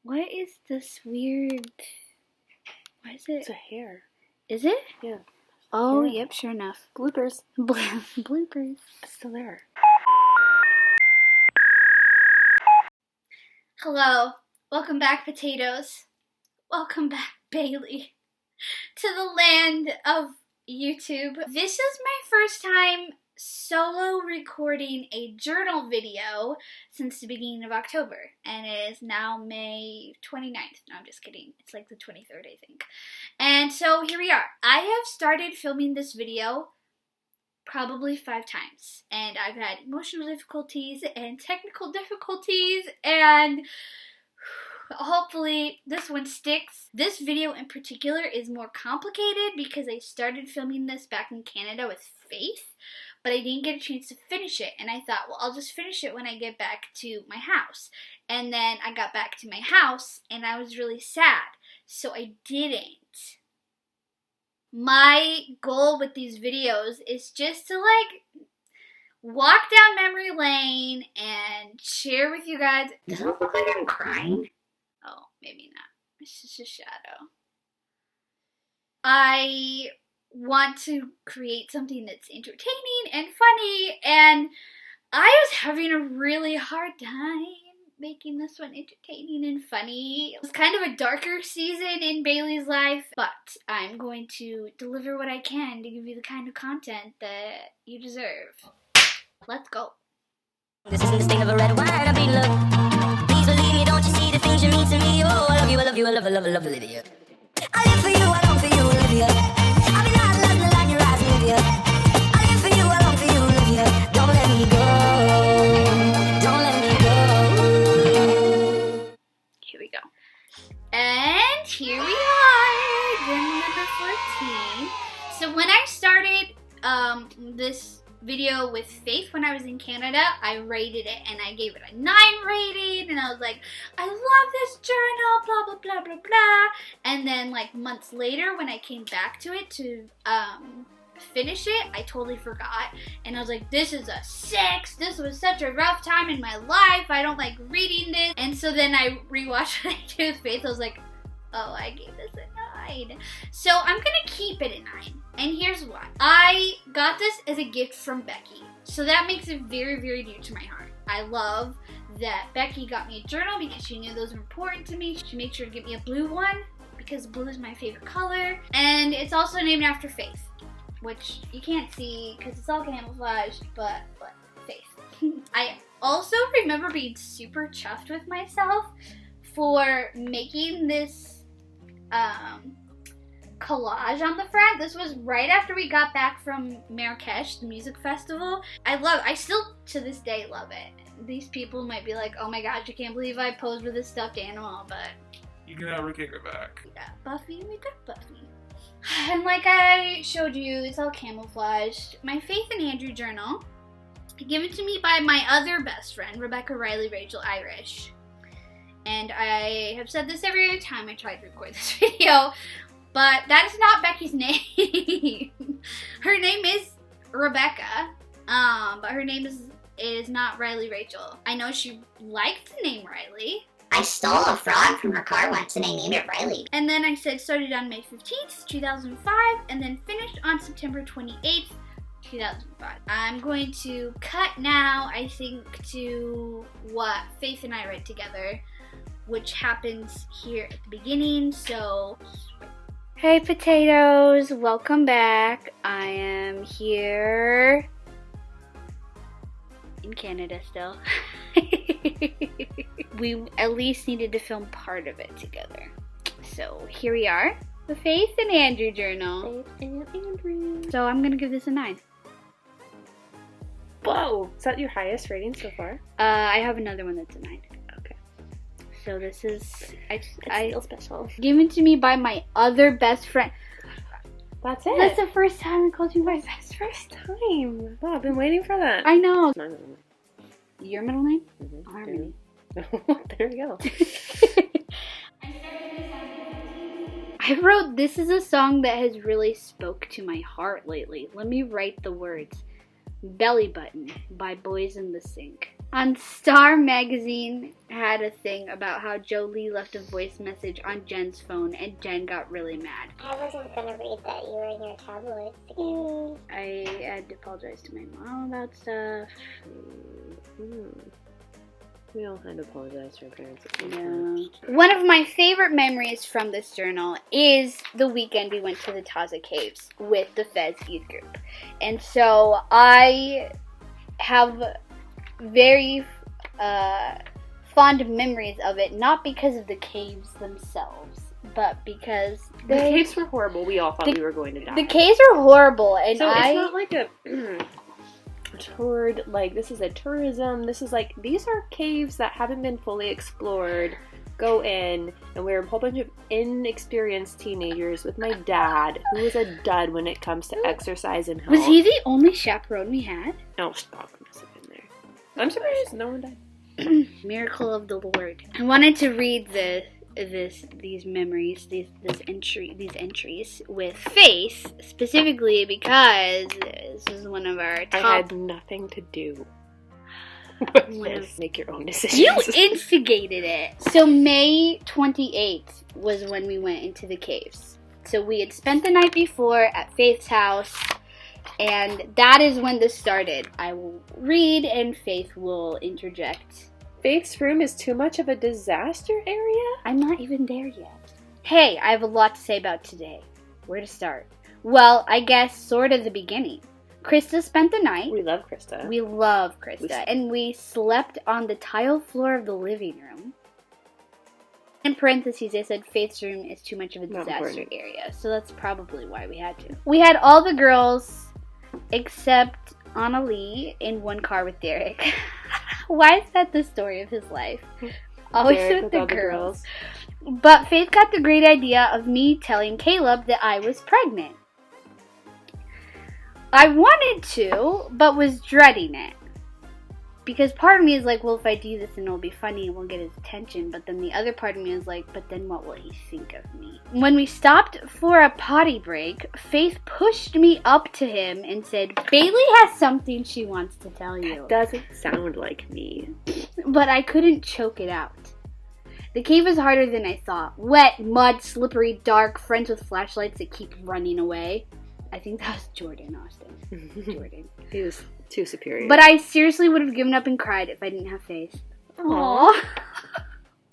What is this weird... What is it? It's a hair. Is it? Yeah. Oh, Yeah. yep, sure enough. Bloopers. Bloopers. It's still there. Hello. Welcome back, potatoes. Welcome back, Bailey, to the land of YouTube. This is my first time solo recording a journal video since the beginning of October, and it is now May 29th. No, I'm just kidding. It's like the 23rd, I think. And so here we are. I have started filming this video probably 5 times, and I've had emotional difficulties and technical difficulties, and hopefully this one sticks. This video in particular is more complicated because I started filming this back in Canada with Faith, but I didn't get a chance to finish it, and I thought, well, I'll just finish it when I get back to my house. And then I got back to my house and I was really sad, so I didn't. My goal with these videos is just to walk down memory lane and share with you guys. Does it look like I'm crying? Oh, maybe not. It's just a shadow. I want to create something that's entertaining and funny, and I was having a really hard time making this one entertaining and funny. It was kind of a darker season in Bailey's life, but I'm going to deliver what I can to give you the kind of content that you deserve. Let's go. This isn't the sting of a red wine, I'm being loved. Please believe me, don't you see the things you mean to me? Oh, I love you, I love you, I love, I love, I love Olivia. I live for you, I long for you, Olivia. I've been out loving the line your eyes, Olivia. I live for you, I long for you, Olivia. Don't let me go, don't let me go. Here we go. And here we are, journal number 14. So when I started this video with Faith when I was in Canada, I rated it and I gave it a 9 rating, and I was like, I love this journal, blah blah blah blah blah. And then months later when I came back to it to finish it, I totally forgot, and I was like, this is a 6, this was such a rough time in my life, I don't like reading this. And so then I rewatched what I did with Faith. I was like, oh, I gave this a 9. So I'm gonna keep it a 9. And here's why. I got this as a gift from Becky. So that makes it very, very dear to my heart. I love that Becky got me a journal because she knew those were important to me. She made sure to get me a blue one because blue is my favorite color. And it's also named after Faith, which you can't see because it's all camouflaged, but Faith. I also remember being super chuffed with myself for making this collage on the front. This was right after we got back from Marrakesh, the music festival. I still to this day love it. These people might be like, oh my gosh, I can't believe I posed with this stuffed animal, but you can never take it back. Yeah, Buffy, we got Buffy. And like I showed you, it's all camouflaged. My Faith and Andrew journal, given to me by my other best friend, Rebecca Riley Rachel Irish. And I have said this every other time I try to record this video, but that is not Becky's name. Her name is Rebecca, but her name is not Riley Rachel. I know she liked the name Riley. I stole a frog from her car once and I named it Riley. And then I said started on May 15th, 2005, and then finished on September 28th, 2005. I'm going to cut now, I think, to what Faith and I read together, which happens here at the beginning, so... Hey potatoes, welcome back. I am here in Canada still. We at least needed to film part of it together. So here we are, the Faith and Andrew journal. Faith and Andrew. So I'm gonna give this a 9. Whoa! Is that your highest rating so far? I have another one that's a 9. Okay. So this is It's still special. given to me by my other best friend. That's it. That's the first time I called you my best friend. first time. Wow, I've been waiting for that. I know. My middle name. Your middle name? Mm-hmm. Harmony. There we go. I wrote, this is a song that has really spoke to my heart lately. Let me write the words. Belly Button by Boys in the Sink. On Star Magazine had a thing about how Jolie left a voice message on Jen's phone and Jen got really mad. I wasn't gonna read that. You were in your tabloids again. I had to apologize to my mom about stuff. We all had to apologize to our parents. One of my favorite memories from this journal is the weekend we went to the Taza Caves with the Fez youth group. And so I have very fond memories of it, not because of the caves themselves, but because the caves were horrible. We all thought we were going to die. The caves are horrible, and so it's not like a toured, like, this is a tourism. This is like, these are caves that haven't been fully explored. Go in, and we're a whole bunch of inexperienced teenagers with my dad, who was a dud when it comes to exercise and health. Was he the only chaperone we had? No, stop. Must have been there. I'm surprised no one died. Miracle of the Lord. I wanted to read these memories, these entries with Faith, specifically because this is one of our top. I had nothing to do with this. Make your own decisions. You instigated it. So May 28th was when we went into the caves. So we had spent the night before at Faith's house, and that is when this started. I will read and Faith will interject. Faith's room is too much of a disaster area? I'm not even there yet. Hey, I have a lot to say about today. Where to start? Well, I guess sort of the beginning. Krista spent the night. We love Krista. We love Krista. And we slept on the tile floor of the living room. In parentheses, I said Faith's room is too much of a disaster area. So that's probably why we had to. We had all the girls except Anna Lee in one car with Derek. Why is that the story of his life? Always with the girls. But Faith got the great idea of me telling Caleb that I was pregnant. I wanted to, but was dreading it. Because part of me is like, well, if I do this, then it'll be funny and we'll get his attention. But then the other part of me is like, but then what will he think of me? When we stopped for a potty break, Faith pushed me up to him and said, Bailey has something she wants to tell you. That doesn't sound like me. But I couldn't choke it out. The cave was harder than I thought. Wet, mud, slippery, dark, friends with flashlights that keep running away. I think that was Jordan Austin. Jordan. He was too superior. But I seriously would have given up and cried if I didn't have Faith. Aww.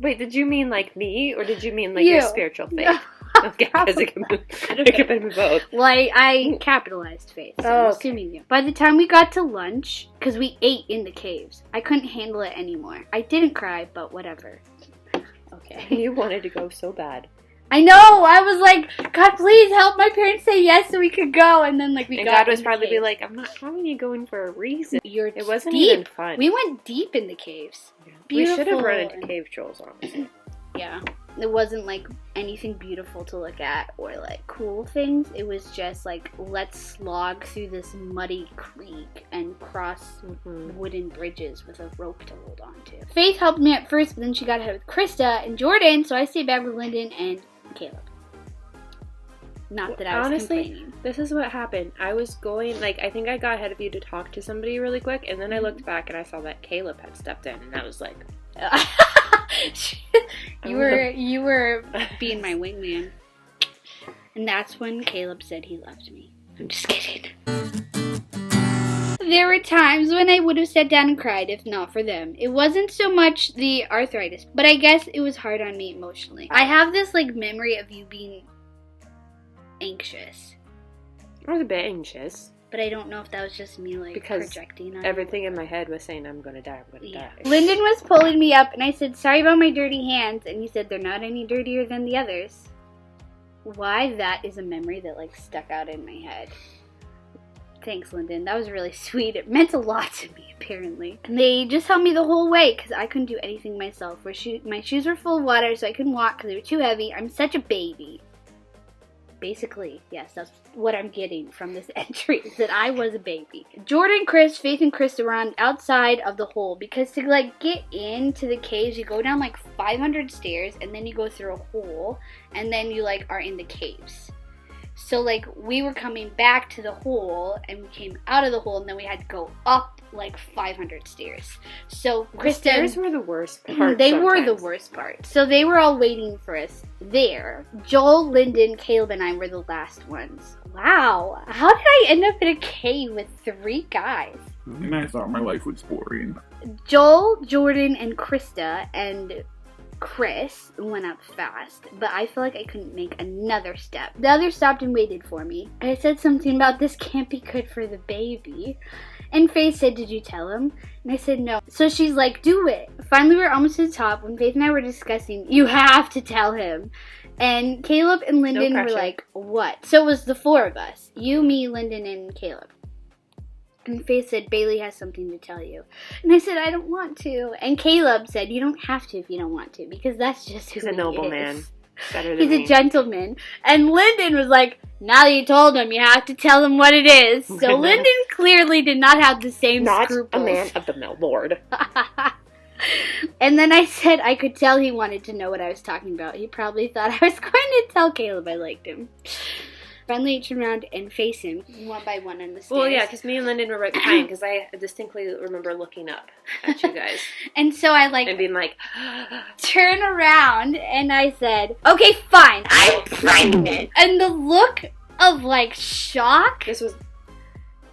Wait, did you mean like me, or did you mean like you. your spiritual faith? Okay, because it could be both. Well, I capitalized Faith, so I'm assuming you. By the time we got to lunch, because we ate in the caves, I couldn't handle it anymore. I didn't cry, but whatever. Okay. You wanted to go so bad. I know! I was like, God, please help my parents say yes so we could go. And then, like, we got God was in the probably be caves. like, I'm not having you going for a reason. It wasn't deep. even fun. We went deep in the caves. Yeah. Beautiful. We should have run into cave trolls, honestly. Yeah. It wasn't, like, anything beautiful to look at or, like, cool things. It was just, like, let's slog through this muddy creek and cross wooden bridges with a rope to hold on to. Faith helped me at first, but then she got ahead with Krista and Jordan, so I stayed back with Lyndon and Caleb. Not that I was complaining. This is what happened. I was going, like, I think I got ahead of you to talk to somebody really quick, and then I looked back and I saw that Caleb had stepped in, and I was like... you were being my wingman. And that's when Caleb said he loved me. I'm just kidding. There were times when I would have sat down and cried if not for them. It wasn't so much the arthritis, but I guess it was hard on me emotionally. I have this, like, memory of you being anxious. I was a bit anxious. But I don't know if that was just me, like, because projecting on everything in my head was saying, I'm gonna die, I'm gonna die. Lyndon was pulling me up, and I said, sorry about my dirty hands, and he said, they're not any dirtier than the others. Why that is a memory that, like, stuck out in my head. Thanks, Lyndon. That was really sweet. It meant a lot to me, apparently. And they just held me the whole way, because I couldn't do anything myself. My shoes were full of water, so I couldn't walk because they were too heavy. I'm such a baby. Basically, yes, that's what I'm getting from this entry, is that I was a baby. Jordan, Chris, Faith, and Krista were on outside of the hole, because to, like, get into the caves, you go down, like, 500 stairs, and then you go through a hole, and then you, like, are in the caves. So, like, we were coming back to the hole, and we came out of the hole, and then we had to go up like 500 stairs. So The Krista, stairs were the worst part. they were the sometimes. worst part. So they were all waiting for us there. Joel, Lyndon, Caleb, and I were the last ones. Wow, how did I end up in a cave with 3 guys? And I thought my life was boring. Joel, Jordan, and Krista and Chris went up fast, but I feel like I couldn't make another step. The others stopped and waited for me. I said something about this can't be good for the baby. And Faith said, did you tell him? And I said no. So she's like, do it. Finally, we were almost to the top when Faith and I were discussing, you have to tell him. And Caleb and Lyndon were like, what? So it was the 4 of us. You, me, Lyndon, and Caleb. And Faith said, Bailey has something to tell you. And I said, I don't want to. And Caleb said, you don't have to if you don't want to, because that's just who He's a noble man. Better than He's me. a gentleman. And Lyndon was like, now that you told him, you have to tell him what it is. So Lyndon clearly did not have the same Not scruples. a man of the Lord. And then I said I could tell he wanted to know what I was talking about. He probably thought I was going to tell Caleb I liked him. Finally, turned around and faced him one by one on the stairs. Well, yeah, because me and Lyndon were right behind, because I distinctly remember looking up at you guys. And so I and being like, turn around and I said, okay, fine. I'm pregnant. And the look of like shock, this was...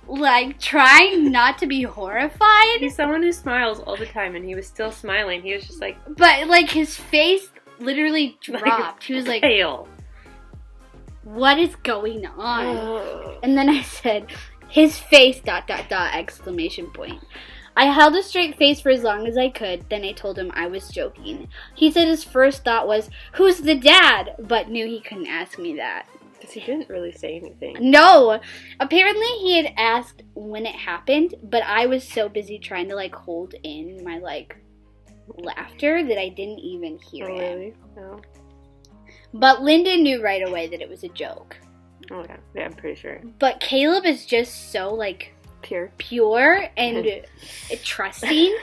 like trying not to be horrified, He's someone who smiles all the time, and he was still smiling. He was just like, but like his face literally dropped. He was like, pale. what is going on? And then I said, his face, ... exclamation point. I held a straight face for as long as I could, then I told him I was joking. He said his first thought was, who's the dad? But knew he couldn't ask me that. Because he didn't really say anything. No! Apparently he had asked when it happened, but I was so busy trying to like hold in my like laughter that I didn't even hear him. Really? No. But Lyndon knew right away that it was a joke. Oh, yeah. Yeah, I'm pretty sure. But Caleb is just so like Pure. and trusting.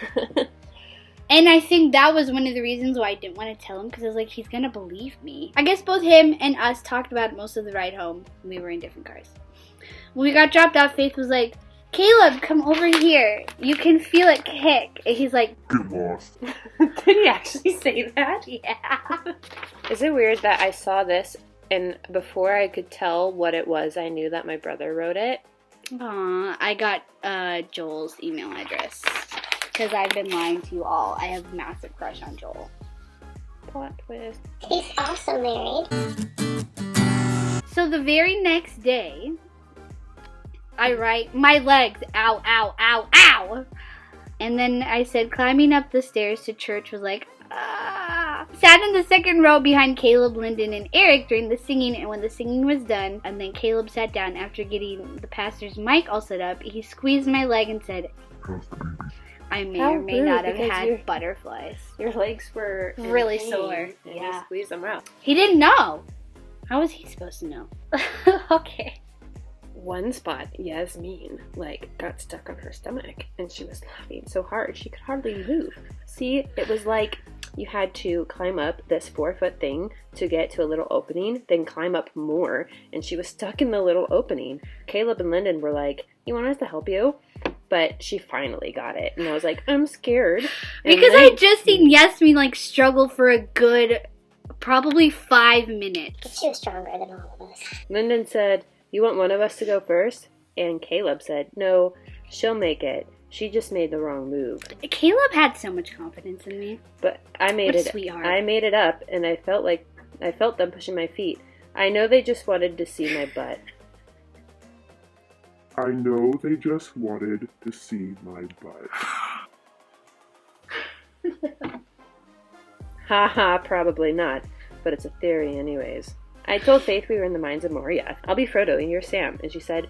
And I think that was one of the reasons why I didn't want to tell him, because I was like, he's gonna believe me. I guess both him and us talked about it most of the ride home. We were in different cars. When we got dropped off, Faith was like, Caleb, come over here. You can feel it kick. And he's like, Get lost. Did he actually say that? yeah. Is it weird that I saw this, and before I could tell what it was, I knew that my brother wrote it? Aw, I got Joel's email address. Because I've been lying to you all. I have a massive crush on Joel. Plot twist. He's also married. So the very next day, I write, my legs, ow, ow, ow, ow. And then I said, climbing up the stairs to church was like, ah. Sat in the second row behind Caleb, Lyndon, and Eric during the singing, and when the singing was done, and then Caleb sat down after getting the pastor's mic all set up, he squeezed my leg and said, I may How or may rude, not have because had you're- butterflies. Your legs were in Really pain, sore. and Yeah. you squeezed them out. He didn't know. How was he supposed to know? Okay. One spot, Yasmin, got stuck on her stomach, and she was laughing so hard she could hardly move. See, it was like you had to climb up this 4-foot thing to get to a little opening, then climb up more, and she was stuck in the little opening. Caleb and Lyndon were like, you want us to help you? But she finally got it, and I was like, I'm scared. And Because then- I just seen Yasmin struggle for a good probably 5 minutes. She was stronger than all of us. Lyndon said, you want one of us to go first? And Caleb said, no, she'll make it. She just made the wrong move. Caleb had so much confidence in me. But I made What a it. sweetheart. I made it up, and I felt them pushing my feet. I know they just wanted to see my butt. I know they just wanted to see my butt. Haha, probably not. But it's a theory anyways. I told Faith we were in the mines of Moria. I'll be Frodo and you're Sam. And she said,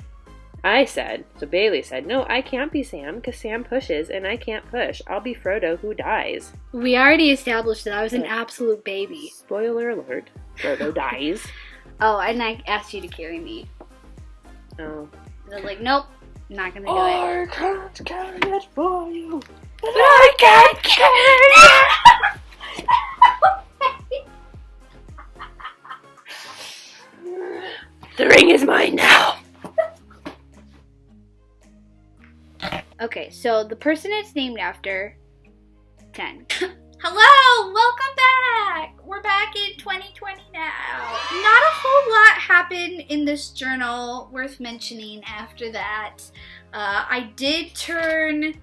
so Bailey said, no, I can't be Sam because Sam pushes and I can't push. I'll be Frodo who dies. We already established that I was an absolute baby. Spoiler alert. Frodo dies. Oh, and I asked you to carry me. Oh. I was like, nope, not gonna do it. I can't carry it for you. But I can't carry it! The ring is mine now. Okay, so the person it's named after, 10. Hello, welcome back. We're back in 2020 now. Not a whole lot happened in this journal worth mentioning after that. I did turn,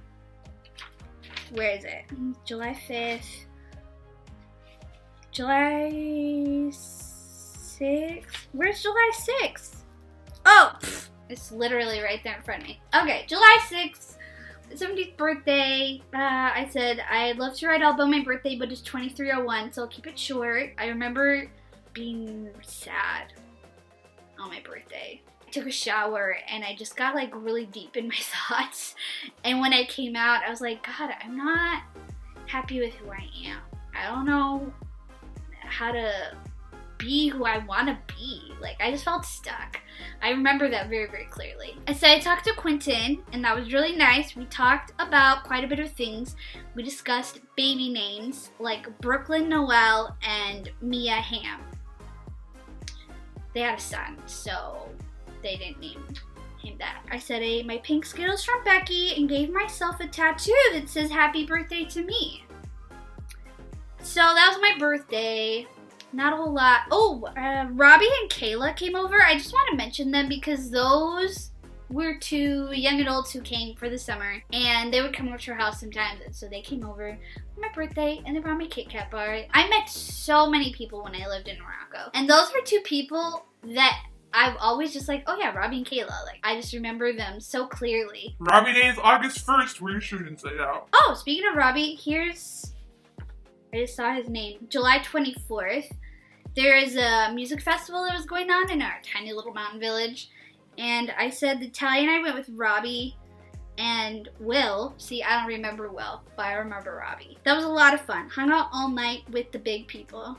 where is it? July 5th. July 6th? Where's July 6th? Oh, it's literally right there in front of me. Okay, July 6th. 17th birthday. I said I'd love to write all about my birthday, but it's 2301, so I'll keep it short. I remember being sad on my birthday. I took a shower and I just got like really deep in my thoughts. And when I came out, I was like, God, I'm not happy with who I am. I don't know how to be who I want to be. Like, I just felt stuck. I remember that very, very clearly. I said I talked to Quentin, and that was really nice. We talked about quite a bit of things. We discussed baby names, like Brooklyn Noel and Mia Hamm. They had a son, so they didn't name him that. I said I ate my pink Skittles from Becky and gave myself a tattoo that says happy birthday to me. So that was my birthday. Not a whole lot. Oh, Robbie and Kayla came over. I just want to mention them because those were two young adults who came for the summer, and they would come over to our house sometimes, and so they came over for my birthday, and they brought me a Kit Kat bar. I met so many people when I lived in Morocco, and those were two people that I've always just like, oh yeah, Robbie and Kayla. Like, I just remember them so clearly. Robbie Day is August 1st. We shouldn't say that. Oh, speaking of Robbie, I just saw his name. July 24th. There is a music festival that was going on in our tiny little mountain village. And I said that Tally and I went with Robbie and Will. See, I don't remember Will, but I remember Robbie. That was a lot of fun. Hung out all night with the big people.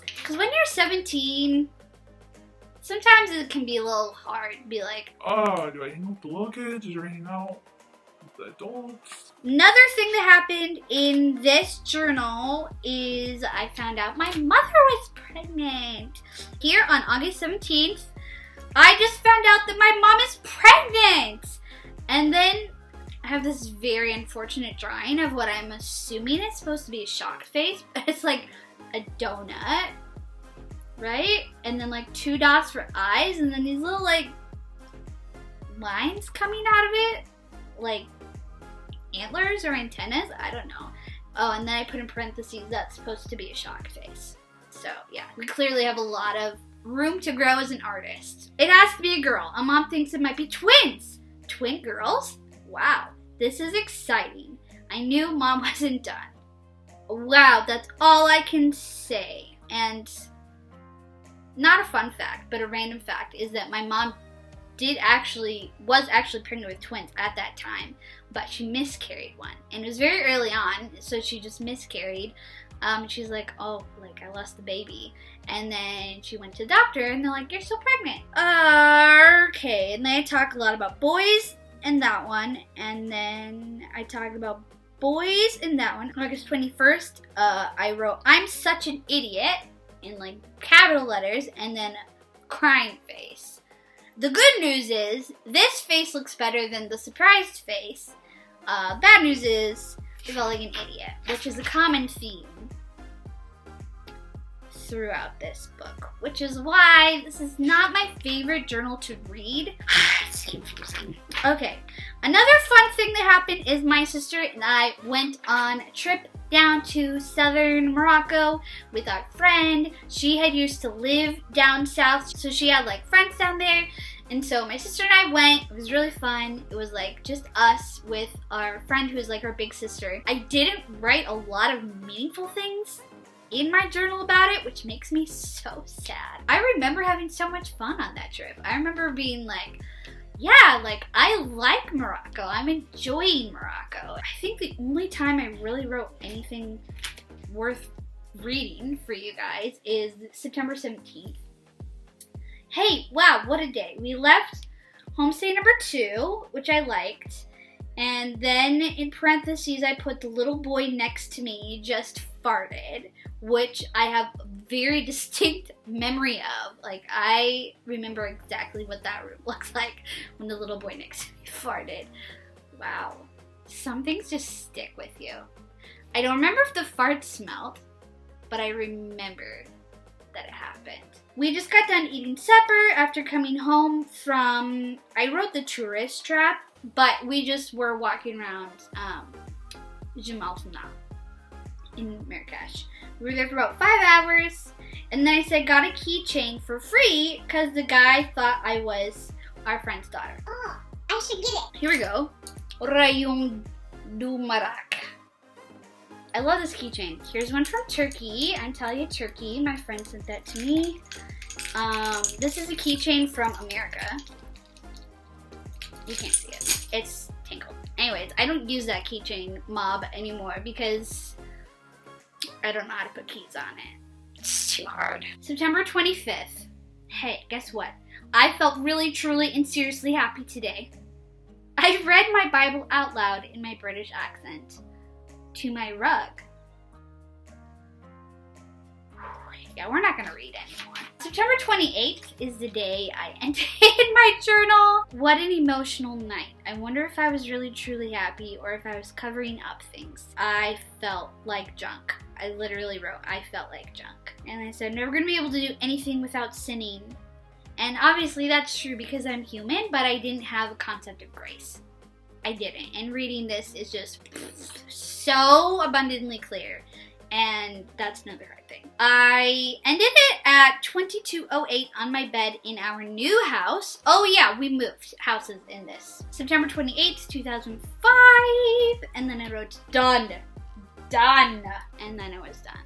Because when you're 17, sometimes it can be a little hard to be like, Oh, do I hang out with the little kids? Or do I hang out with the adults? Another thing that happened in this journal is I found out my mother was pregnant. Here on August 17th, I just found out that my mom is pregnant. And then I have this very unfortunate drawing of what I'm assuming is supposed to be a shock face. It's like a donut, right? And then like 2 dots for eyes, and then these little like lines coming out of it, like antlers or antennas, I don't know. Oh, and then I put in parentheses that's supposed to be a shock face. So yeah, we clearly have a lot of room to grow as an artist. It has to be a girl. A mom thinks it might be twins. Twin girls? Wow, this is exciting. I knew mom wasn't done. Wow, that's all I can say. And not a fun fact, but a random fact is that my mom was actually pregnant with twins at that time, but she miscarried one, and it was very early on, so she just miscarried. She's like, oh, like I lost the baby, and then she went to the doctor, and they're like, you're still pregnant. Okay, and then I talk a lot about boys in that one, and then I talked about boys in that one. August 21st, I wrote, I'm such an idiot, in like capital letters, and then crying face. The good news is, this face looks better than the surprised face. Bad news is, I felt like an idiot, which is a common theme throughout this book, which is why this is not my favorite journal to read. It's confusing. Okay, another fun thing that happened is my sister and I went on a trip down to southern Morocco with our friend. She had used to live down south, so she had like friends down there. And so my sister and I went. It was really fun. It was like just us with our friend who is like our big sister. I didn't write a lot of meaningful things in my journal about it, which makes me so sad. I remember having so much fun on that trip. I remember being like, yeah, like I like Morocco. I'm enjoying Morocco. I think the only time I really wrote anything worth reading for you guys is September 17th. Hey, wow, what a day. We left homestay number 2, which I liked. And then in parentheses, I put the little boy next to me just farted, which I have very distinct memory of. Like, I remember exactly what that room looks like when the little boy next to me farted. Wow. Some things just stick with you. I don't remember if the fart smelled, but I remember that it happened. We just got done eating supper after coming home from, I wrote the tourist trap, but we just were walking around Jamal in Marrakesh. We were there for about 5 hours, and then I said got a keychain for free because the guy thought I was our friend's daughter. Oh, I should get it. Here we go. Rayong du Marak. I love this keychain. Here's one from Turkey, Antalya, Turkey. My friend sent that to me. This is a keychain from America. You can't see it. It's tangled. Anyways, I don't use that keychain mob anymore because I don't know how to put keys on it. It's too hard. September 25th. Hey, guess what? I felt really, truly, and seriously happy today. I read my Bible out loud in my British accent to my rug. Yeah, we're not gonna read anymore. September 28th is the day I entered my journal. What an emotional night. I wonder if I was really truly happy or if I was covering up things. I felt like junk. I literally wrote, I felt like junk. And I said, I'm never gonna be able to do anything without sinning. And obviously that's true because I'm human, but I didn't have a concept of grace. I didn't. And reading this is just so abundantly clear. And that's another hard thing. I ended it at 22:08 on my bed in our new house. Oh yeah, we moved houses in this. September 28th, 2005. And then I wrote done. Done. And then it was done.